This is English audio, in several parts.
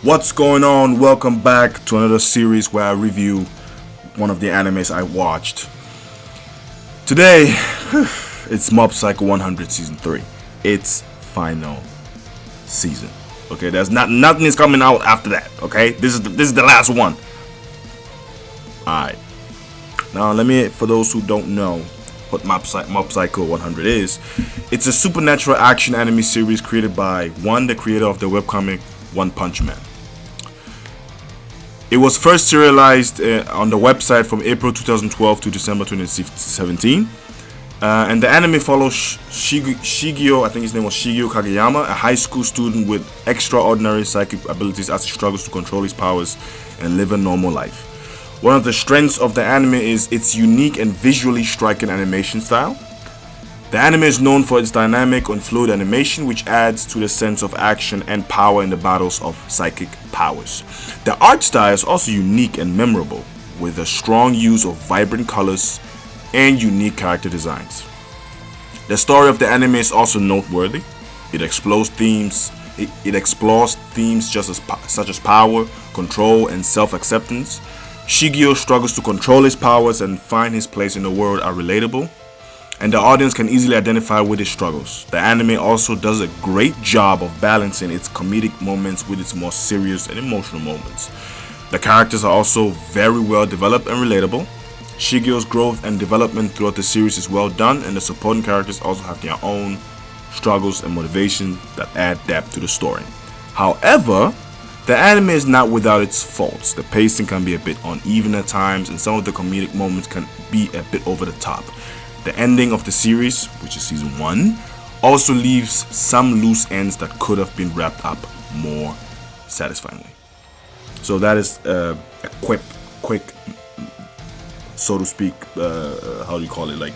What's going on? Welcome back to another series where I review one of the animes I watched. Today, it's Mob Psycho 100 Season 3. It's final season. Okay, there's nothing is coming out after that. Okay, this is the last one. Alright. Now let me, for those who don't know what Mob Psycho 100 is, it's a supernatural action anime series created by the creator of the webcomic One Punch Man. It was first serialized on the website from April 2012 to December 2017. And the anime follows Shigeo, I think his name was Shigeo Kageyama, a high school student with extraordinary psychic abilities as he struggles to control his powers and live a normal life. One of the strengths of the anime is its unique and visually striking animation style. The anime is known for its dynamic and fluid animation, which adds to the sense of action and power in the battles of psychic powers. The art style is also unique and memorable, with a strong use of vibrant colors and unique character designs. The story of the anime is also noteworthy. It explores themes such as power, control, and self-acceptance. Shigeo struggles to control his powers and find his place in the world are relatable, and the audience can easily identify with his struggles. The anime also does a great job of balancing its comedic moments with its more serious and emotional moments. The characters are also very well developed and relatable. Shigeo's growth and development throughout the series is well done, and the supporting characters also have their own struggles and motivation that add depth to the story. However, the anime is not without its faults. The pacing can be a bit uneven at times, and some of the comedic moments can be a bit over the top. The ending of the series, which is season 1, also leaves some loose ends that could have been wrapped up more satisfyingly. So that is a quick, so to speak, how do you call it, like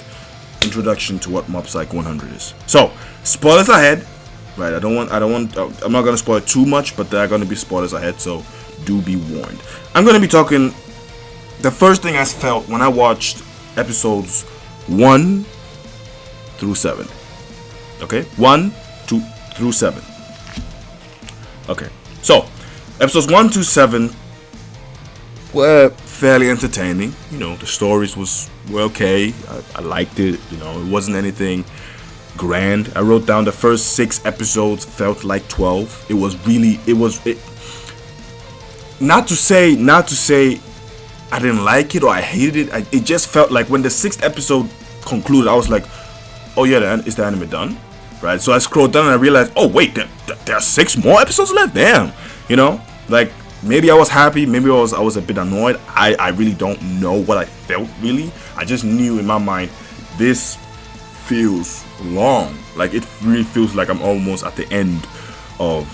introduction to what Mob Psycho 100 is. So spoilers ahead, right? I'm not gonna spoil too much, but there are gonna be spoilers ahead, so do be warned. I'm gonna be talking. The first thing I felt when I watched episodes 1 through 7. Okay, 1, 2 through 7. Okay, so episodes 1 to 7 were fairly entertaining. You know, the stories were okay. I liked it. You know, it wasn't anything grand. I wrote down the first 6 episodes felt like 12. It was not to say I didn't like it or I hated it. It just felt like when the 6th episode concluded, I was like, oh yeah, is the anime done? Right? So I scrolled down and I realized, oh wait, there are 6 more episodes left? Damn. You know? Like, maybe I was happy, maybe I was a bit annoyed. I really don't know what I felt, really. I just knew in my mind, this feels long. Like, it really feels like I'm almost at the end of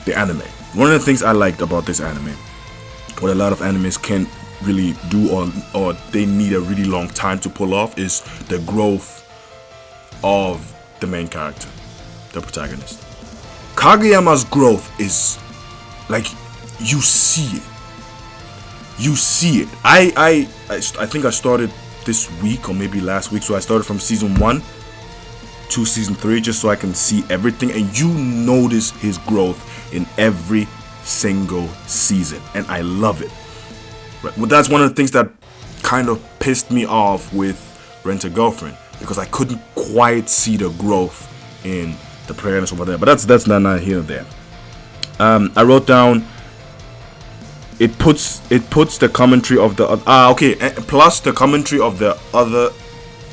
the anime. One of the things I liked about this anime, what a lot of animes can't really do or they need a really long time to pull off, is the growth of the main character, the protagonist. Kageyama's growth is like, you see it. I think I started this week or maybe last week, so I started from season 1 to season 3 just so I can see everything, and you notice his growth in every single season, and I love it. Well, that's one of the things that kind of pissed me off with Rent-A-Girlfriend, because I couldn't quite see the growth in the protagonist over there. But that's not here or there. I wrote down, it puts the commentary of the plus the commentary of the other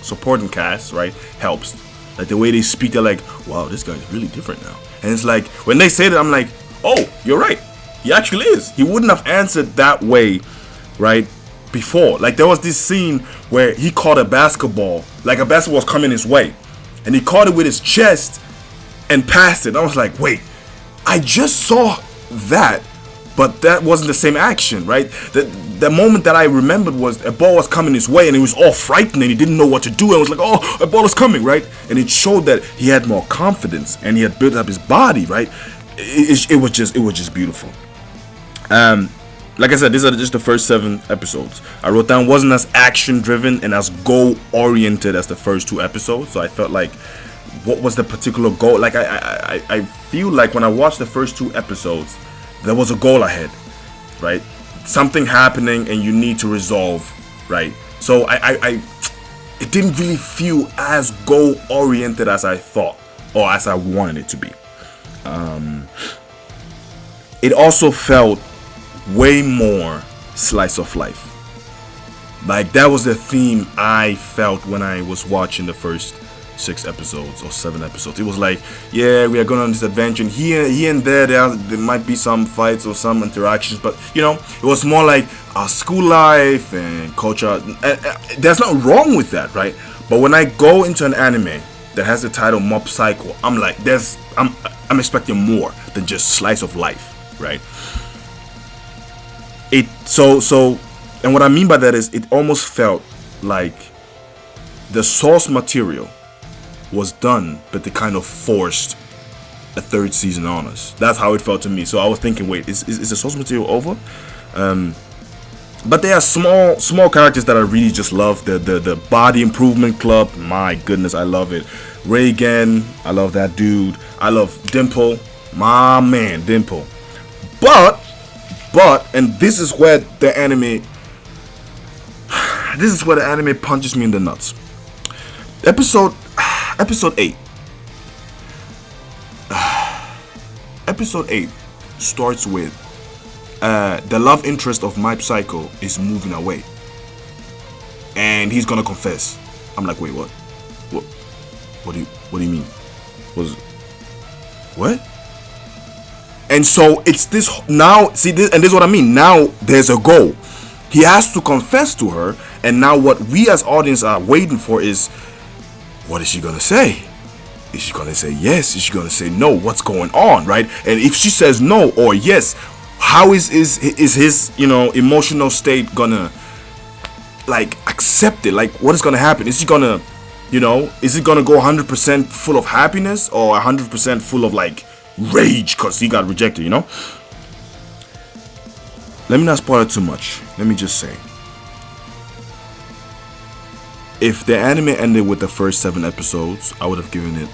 supporting cast, right, helps. Like the way they speak, they're like, wow, this guy is really different now. And it's like, when they say that, I'm like, oh, you're right, he actually is. He wouldn't have answered that way, right, before. Like, there was this scene where he caught a basketball, like a basketball was coming his way, and he caught it with his chest and passed it. I was like, wait, I just saw that, but that wasn't the same action, right? The moment that I remembered was a ball was coming his way, and he was all frightened and he didn't know what to do, and was like, oh, a ball is coming, right? And it showed that he had more confidence and he had built up his body, right? It was just beautiful. Like I said, these are just the first 7 episodes. I wrote down, wasn't as action driven and as goal oriented as the first 2 episodes. So I felt like, what was the particular goal? Like I feel like when I watched the first 2 episodes, there was a goal ahead, right? Something happening and you need to resolve, right? So it didn't really feel as goal oriented as I thought or as I wanted it to be. It also felt way more slice of life. Like that was the theme I felt when I was watching the first 6 episodes or 7 episodes. It was like, yeah, we are going on this adventure, and here and there might be some fights or some interactions, but it was more like our school life and culture. There's nothing wrong with that, right? But when I go into an anime that has the title Mob Psycho, I'm like, I'm expecting more than just slice of life, right? And what I mean by that is, it almost felt like the source material was done, but they kind of forced a 3rd season on us. That's how it felt to me. So I was thinking, wait, is the source material over? But there are small characters that I really just love. The Body Improvement Club, my goodness, I love it. Reagan, I love that dude. I love Dimple, my man, Dimple. But, and this is where the anime punches me in the nuts. Episode 8. Episode 8 starts with the love interest of my Psycho is moving away, and he's gonna confess. I'm like, wait, what? What do you mean? What? And so it's this now. See this, and this is what I mean. Now there's a goal. He has to confess to her, and now what we as audience are waiting for is, what is she gonna say? Is she gonna say yes? Is she gonna say no? What's going on, right? And if she says no or yes, how is his emotional state gonna like accept it? Like, what is gonna happen? Is he gonna is it gonna go 100% full of happiness or 100% full of like rage because he got rejected? Let me not spoil it too much. Let me just say, if the anime ended with the first 7 episodes, I would have given it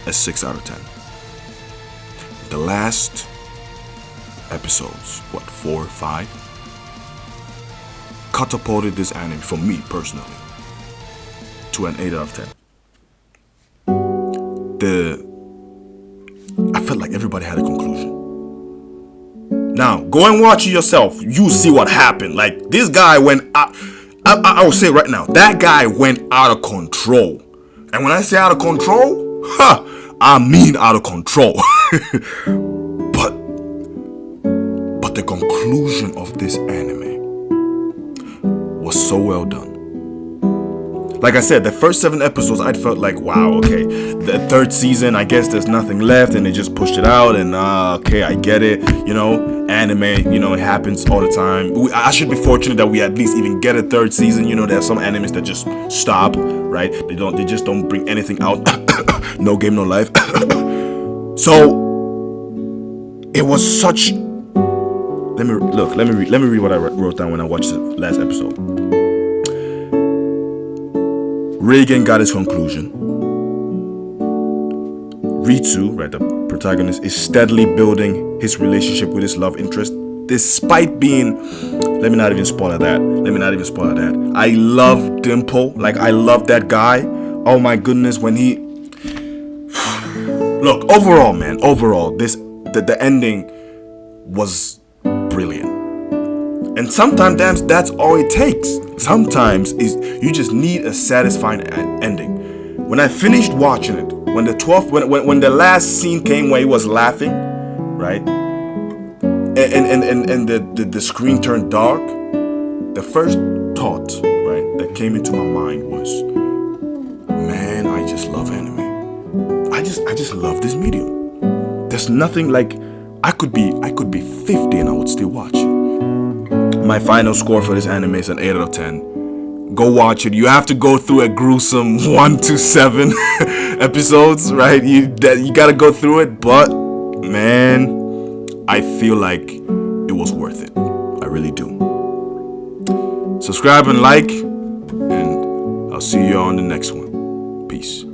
a 6 out of 10. The last episodes, 4 or 5, catapulted this anime, for me personally, to an 8 out of 10. I felt like everybody had a conclusion. Now, go and watch it yourself. You see what happened. Like, this guy went out. I will say right now, that guy went out of control. And when I say out of control, I mean out of control. But the conclusion of this anime was so well done. Like I said, the first 7 episodes, I felt like, wow, okay. The 3rd season, I guess there's nothing left, and they just pushed it out, and okay, I get it. Anime, it happens all the time. I should be fortunate that we at least even get a 3rd season. There are some animes that just stop, right? They just don't bring anything out. No game, no life. So it was such. Let me read what I wrote down when I watched the last episode. Reagan got his conclusion. Ritsu, right, the protagonist, is steadily building his relationship with his love interest, despite being. Let me not even spoil that. I love Dimple. Like, I love that guy. Oh my goodness, when he. Look, overall, the ending was brilliant. And sometimes that's all it takes. Sometimes you just need a satisfying ending. When I finished watching it, when the last scene came where he was laughing, right, and the screen turned dark, the first thought, right, that came into my mind was, man, I just love anime. I just love this medium. There's nothing like. I could be 50 and I would still watch it. My final score for this anime is an 8 out of 10. Go watch it. You have to go through a gruesome 1 to 7 episodes, right? You gotta go through it, but man, I feel like it was worth it. I really do. Subscribe and like, and I'll see you on the next one. Peace.